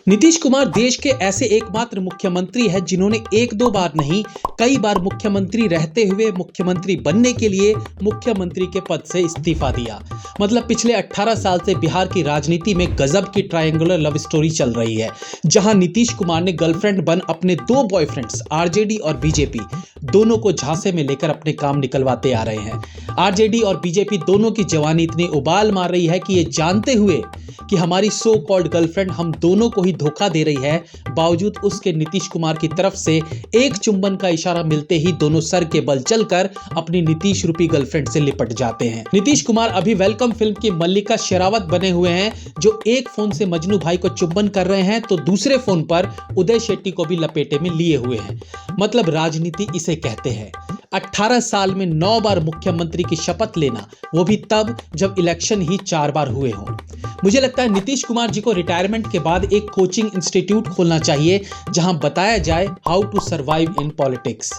नीतीश कुमार देश के ऐसे एकमात्र मुख्यमंत्री हैं जिन्होंने एक दो बार नहीं कई बार मुख्यमंत्री रहते हुए मुख्यमंत्री बनने के लिए मुख्यमंत्री के पद से इस्तीफा दिया। मतलब पिछले 18 साल से बिहार की राजनीति में गजब की ट्रायंगुलर लव स्टोरी चल रही है, जहां नीतीश कुमार ने गर्लफ्रेंड बन अपने दो बॉयफ्रेंड्स आरजेडी और बीजेपी दोनों को झांसे में लेकर अपने काम निकलवाते आ रहे हैं। आरजेडी और बीजेपी दोनों की जवानी इतनी उबाल मार रही है कि ये जानते हुए कि हमारी सो कॉल्ड गर्लफ्रेंड हम दोनों को ही धोखा दे रही है, बावजूद उसके नीतीश कुमार की तरफ से एक चुंबन का इशारा मिलते ही दोनों सर के बल चलकर अपनी नीतीश रूपी गर्लफ्रेंड से लिपट जाते हैं। नीतीश कुमार अभी वेलकम फिल्म की मल्लिका शेरावत बने हुए हैं, जो एक फोन से मजनू भाई को चुंबन कर रहे हैं तो दूसरे फोन पर उदय शेट्टी को भी लपेटे में लिए हुए हैं। मतलब राजनीति इसे कहते हैं। 18 साल में 9 बार मुख्यमंत्री की शपथ लेना, वो भी तब जब इलेक्शन ही 4 बार हुए हों। मुझे लगता है नीतीश कुमार जी को रिटायरमेंट के बाद एक कोचिंग इंस्टीट्यूट खोलना चाहिए जहां बताया जाए how to survive in politics.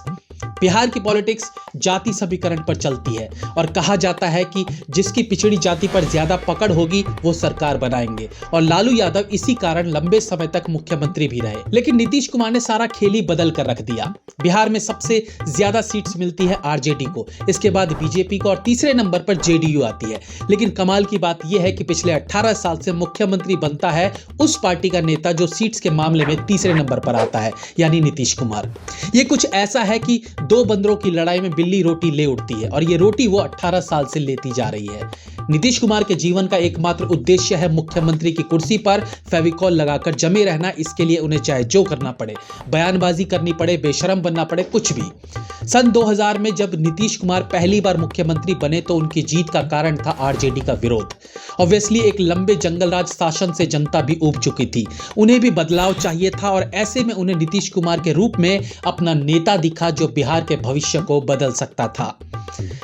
Bihar की पॉलिटिक्स जाति समीकरण पर चलती है और कहा जाता है कि जिसकी पिछड़ी जाति पर ज्यादा पकड़ होगी वो सरकार बनाएंगे, और लालू यादव इसी कारण लंबे समय तक मुख्यमंत्री भी रहे। लेकिन नीतीश कुमार ने सारा खेल ही बदल कर रख दिया। बिहार में सबसे ज्यादा सीट्स मिलती है आरजेडी को, इसके बाद बीजेपी को और तीसरे नंबर पर जेडीयू आती है। लेकिन कमाल की बात यह है कि पिछले 18 साल से मुख्यमंत्री बनता है उस पार्टी का नेता जो सीट्स के मामले में तीसरे नंबर पर आता है, यानी नीतीश कुमार। ये कुछ ऐसा है कि दो बंदरों की लड़ाई में बिल्ली रोटी ले उठती है, और ये रोटी वो 18 साल से लेती जा रही है। नीतीश कुमार के जीवन का एकमात्र उद्देश्य है मुख्यमंत्री की कुर्सी पर फेविकॉल लगाकर जमे रहना। इसके लिए उन्हें चाहे जो करना पड़े, बयानबाजी करनी पड़े, बेशरम बनना पड़े, कुछ भी। सन 2000 में जब नीतीश कुमार पहली बार मुख्यमंत्री बने तो उनकी जीत का कारण था आरजेडी का विरोध। ऑब्वियसली एक लंबे जंगलराज शासन से जनता भी ऊब चुकी थी, उन्हें भी बदलाव चाहिए था, और ऐसे में उन्हें नीतीश कुमार के रूप में अपना नेता दिखा जो बिहार के भविष्य को बदल सकता था।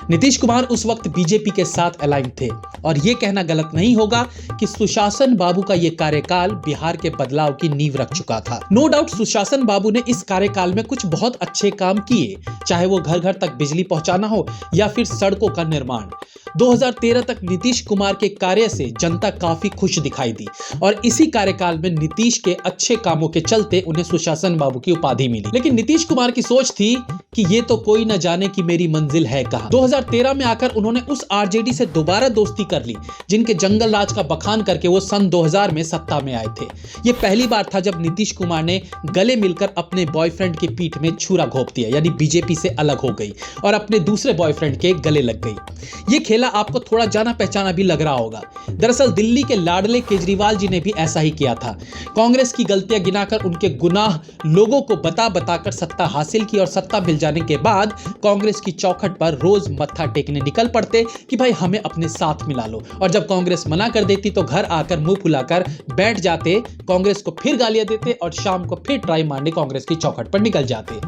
नीतीश कुमार उस वक्त बीजेपी के साथ अलाइन थे, और यह कहना गलत नहीं होगा कि सुशासन बाबू का यह कार्यकाल बिहार के बदलाव की नींव रख चुका था। नो डाउट सुशासन बाबू ने इस कार्यकाल में कुछ बहुत अच्छे काम किए, चाहे वो घर घर तक बिजली पहुंचाना हो या फिर सड़कों का निर्माण। 2013 तक नीतीश कुमार के कार्य से जनता काफी खुश दिखाई दी, और इसी कार्यकाल में नीतीश के अच्छे कामों के चलते उन्हें सुशासन बाबू की उपाधि मिली। लेकिन नीतीश कुमार की सोच थी कि ये तो कोई न जाने कि मेरी मंजिल है कहां। 2013 में आकर उन्होंने उस आरजेडी से दोबारा दोस्ती कर ली जिनके जंगल राज का बखान करके वो सन 2000 में सत्ता में आए थे। ये पहली बार था जब नीतीश कुमार ने गले मिलकर अपने बॉयफ्रेंड की पीठ में छुरा घोंप दिया, यानी बीजेपी से अलग हो गई और अपने दूसरे बॉयफ्रेंड के गले लग गई। ये खेला आपको थोड़ा जाना पहचाना भी लग रहा होगा। दरअसल दिल्ली के लाडले केजरीवाल जी ने भी ऐसा ही किया था। कांग्रेस की गलतियां गिनाकर उनके गुनाह लोगों को बता बताकर सत्ता हासिल की, और सत्ता मिल जाने के बाद कांग्रेस की चौखट पर रोज मत्था टेकने निकल पड़ते कि भाई हमें अपने साथ मिला लो, और जब कांग्रेस मना कर देती तो घर आकर मुंह फुलाकर बैठ जाते, कांग्रेस को फिर गालियां देते और शाम को फिर ट्राई मारने कांग्रेस की चौखट पर निकल जाते।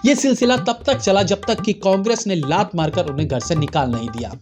यह सिलसिला तब तक चला जब तक कि कांग्रेस ने लात मारकर उन्हें घर से निकाल नहीं दिया।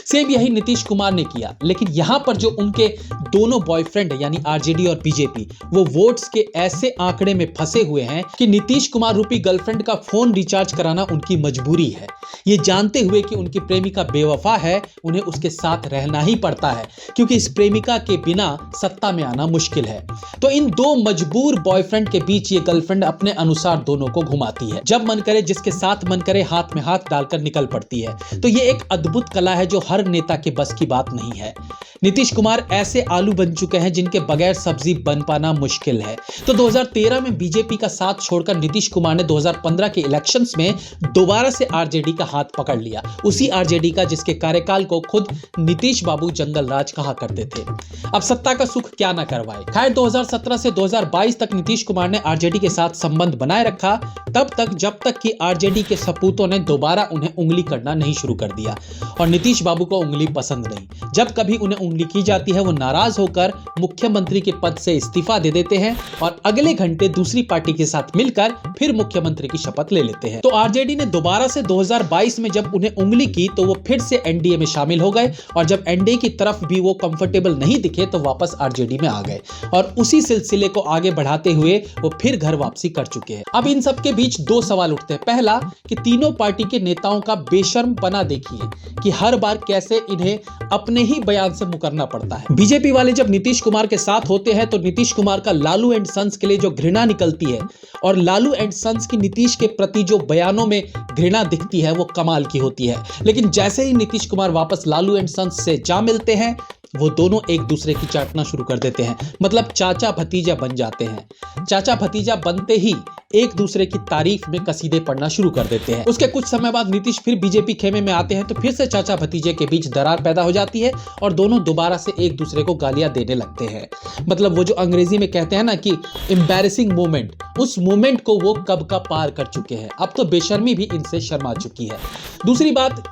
सेम यही नीतीश कुमार ने किया। लेकिन यहां पर जो उनके दोनों बॉयफ्रेंड यानी आरजेडी और बीजेपी, वो वोट्स के ऐसे आंकड़े में फंसे हुए हैं कि नीतीश कुमार रूपी गर्लफ्रेंड का फोन रिचार्ज कराना उनकी मजबूरी है। ये जानते हुए कि उनकी प्रेमिका बेवफा है, उन्हें उसके साथ रहना ही पड़ता है, क्योंकि इस प्रेमिका के बिना सत्ता में आना मुश्किल है। तो इन दो मजबूर बॉयफ्रेंड के बीच ये गर्लफ्रेंड अपने अनुसार दोनों को घुमाती है। जब मन करे, जिसके साथ मन करे, हाथ में हाथ डालकर निकल पड़ती है। तो ये एक अद्भुत कला है जो हर नेता के बस की बात नहीं है। नीतीश कुमार ऐसे आलू बन चुके हैं जिनके बगैर सब्जी बन पाना मुश्किल है। तो 2013 में बीजेपी का साथ छोड़कर नीतीश कुमार ने 2015 के इलेक्शंस में दोबारा से आरजेडी का हाथ पकड़ लिया, उसी आरजेडी का जिसके कार्यकाल को खुद नीतीश बाबू जंगल राज कहा करते थे। अब सत्ता का सुख क्या न करवाए। खैर 2017 से 2022 तक नीतीश कुमार ने आरजेडी के साथ संबंध बनाए रखा, तब तक जब तक कि आरजेडी के सपूतों ने दोबारा उन्हें उंगली करना नहीं शुरू कर दिया, और नीतीश बाबू को उंगली पसंद नहीं। जब कभी उन्हें उंगली की जाती है वो नाराज होकर मुख्यमंत्री के पद से इस्तीफा दे देते हैं, और अगले घंटे दूसरी पार्टी के साथ मिलकर फिर मुख्यमंत्री की शपथ ले लेते हैं। तो आरजेडी ने दोबारा से 2022 में जब उन्हें उंगली की तो वो फिर से एनडीए में शामिल हो गए, और जब एनडीए की तरफ भी वो कंफर्टेबल नहीं दिखे तो वापस आरजेडी में आ गए, और उसी सिलसिले को आगे बढ़ाते हुए वो फिर घर वापसी कर चुके हैं। अब इन सब के बीच दो सवाल उठते हैं। पहला कि तीनों पार्टी के नेताओं का बेशर्मपना देखिए कि हर बार कैसे इन्हें अपने ही बयान से मुकरना पड़ता है। बीजेपी वाले जब नीतीश कुमार के साथ होते हैं तो नीतीश कुमार का लालू एंड सन्स के लिए जो घृणा निकलती है और लालू एंड सन्स की नीतीश के प्रति जो बयानों में घृणा दिखती है वो कमाल की होती है। लेकिन जैसे ही नीतीश कुमार वापस लालू एंड सन्स से जा मिलते हैं वो दोनों एक दूसरे की चाटना शुरू कर देते हैं, मतलब चाचा भतीजा बन जाते हैं। चाचा भतीजा बनते ही एक दूसरे की तारीफ में कसीदे पढ़ना शुरू कर देते हैं। उसके कुछ समय बाद नीतीश फिर बीजेपी खेमे में आते हैं तो फिर से चाचा भतीजे के बीच दरार पैदा हो जाती है और दोनों दोबारा से एक दूसरे को गालियां देने लगते हैं। मतलब वो जो अंग्रेजी में कहते हैं ना कि एम्बैरेसिंग मोमेंट, उस मोमेंट को वो कब का पार कर चुके हैं। अब तो बेशर्मी भी इनसे शर्मा चुकी है। दूसरी बात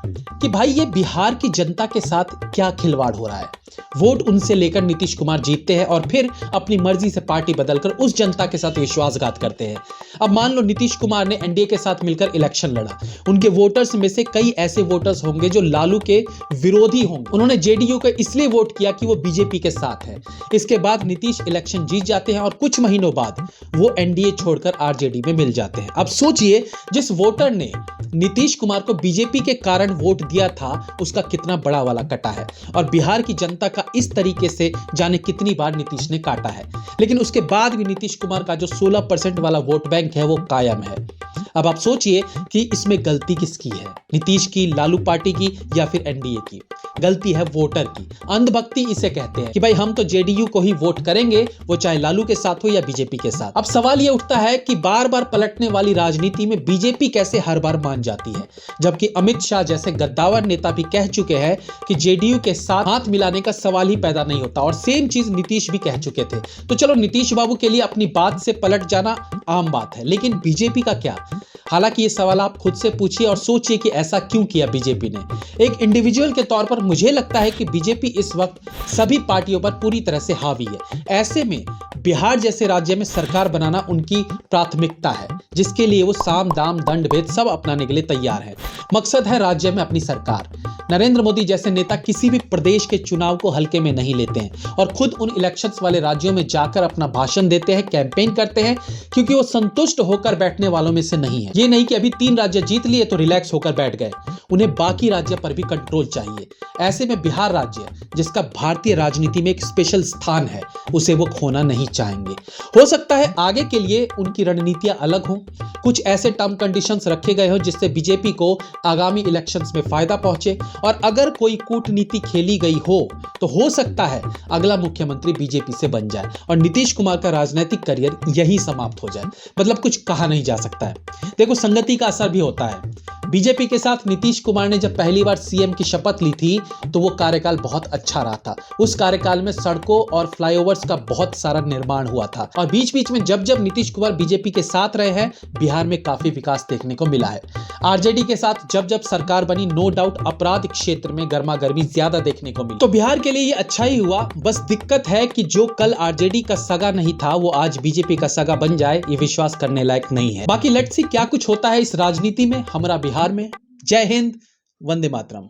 कि भाई ये बिहार की जनता के साथ क्या खिलवाड़ हो रहा है। वोट उनसे लेकर नीतीश कुमार जीतते हैं और फिर अपनी मर्जी से पार्टी बदलकर उस जनता के साथ विश्वासघात करते हैं। अब मान लो नीतीश कुमार ने एनडीए के साथ मिलकर इलेक्शन लड़ा, उनके वोटर्स में से कई ऐसे वोटर्स होंगे जो लालू के विरोधी होंगे। उन्होंने जेडीयू को इसलिए वोट किया कि वो बीजेपी के साथ है। इसके बाद नीतीश इलेक्शन जीत जाते हैं और कुछ महीनों बाद वो एनडीए छोड़कर आरजेडी में मिल जाते हैं। अब सोचिए जिस वोटर ने नीतीश कुमार को बीजेपी के कारण वोट दिया था उसका कितना बड़ा वाला कटा है और बिहार की जनता का इस तरीके से जाने कितनी बार नीतीश ने काटा है। लेकिन उसके बाद भी नीतीश कुमार का जो 16% वाला वोट बैंक है वो कायम है। अब आप सोचिए कि इसमें गलती किसकी है, नीतीश की, लालू पार्टी की या फिर एनडीए की? गलती है वोटर की। अंधभक्ति इसे कहते हैं कि भाई हम तो जेडीयू को ही वोट करेंगे, वो चाहे लालू के साथ हो या बीजेपी के साथ। अब सवाल यह उठता है कि बार बार पलटने वाली राजनीति में बीजेपी कैसे हर बार मान जाती है, जबकि अमित शाह जैसे गद्दावर नेता भी कह चुके हैं कि जेडीयू के साथ हाथ मिलाने का सवाल ही पैदा नहीं होता। और सेम चीज नीतीश भी कह चुके थे। तो चलो नीतीश बाबू के लिए अपनी बात से पलट जाना आम बात है, लेकिन बीजेपी का क्या? हालांकि ये सवाल आप खुद से पूछिए और सोचिए कि ऐसा क्यों किया बीजेपी ने। एक इंडिविजुअल के तौर पर मुझे लगता है कि बीजेपी इस वक्त सभी पार्टियों पर पूरी तरह से हावी है। ऐसे में बिहार जैसे राज्य में सरकार बनाना उनकी प्राथमिकता है, जिसके लिए वो साम दाम दंड भेद सब अपनाने के लिए तैयार है। मकसद है राज्य में अपनी सरकार। नरेंद्र मोदी जैसे नेता किसी भी प्रदेश के चुनाव को हल्के में नहीं लेते हैं और खुद उन इलेक्शंस वाले राज्यों में जाकर अपना भाषण देते हैं, कैंपेन करते हैं, क्योंकि वो संतुष्ट होकर बैठने वालों में से नहीं है। ये नहीं कि अभी 3 राज्य जीत लिए तो रिलैक्स होकर बैठ गए, उन्हें बाकी राज्य पर भी कंट्रोल चाहिए। ऐसे में बिहार राज्य, जिसका भारतीय राजनीति में एक स्पेशल स्थान है, उसे वो खोना नहीं चाहेंगे। हो सकता है आगे के लिए उनकी रणनीतियां अलग हों, कुछ ऐसे टर्म कंडीशंस रखे गए हों जिससे बीजेपी को आगामी इलेक्शंस में फायदा पहुंचे, और अगर कोई कूटनीति खेली गई हो तो हो सकता है अगला मुख्यमंत्री बीजेपी से बन जाए और नीतीश कुमार का राजनीतिक करियर यहीं समाप्त हो जाए। मतलब कुछ कहा नहीं जा सकता है। देखो, संगति का असर भी होता है। बीजेपी के साथ नीतीश कुमार ने जब पहली बार सीएम की शपथ ली थी तो वो कार्यकाल बहुत अच्छा रहा था। उस कार्यकाल में सड़कों और फ्लाईओवर्स का बहुत सारा निर्माण हुआ था और बीच बीच में जब जब नीतीश कुमार बीजेपी के साथ रहे हैं बिहार में काफी विकास देखने को मिला है। आरजेडी के साथ जब जब सरकार बनी, नो डाउट अपराध क्षेत्र में गर्मा गर्मी ज्यादा देखने को मिली। तो बिहार के लिए ये अच्छा ही हुआ। बस दिक्कत है कि जो कल आरजेडी का सगा नहीं था वो आज बीजेपी का सगा बन जाए, ये विश्वास करने लायक नहीं है। बाकी लेट्स सी क्या कुछ होता है इस राजनीति में हमारा बिहार में। जय हिंद, वंदे मातरम।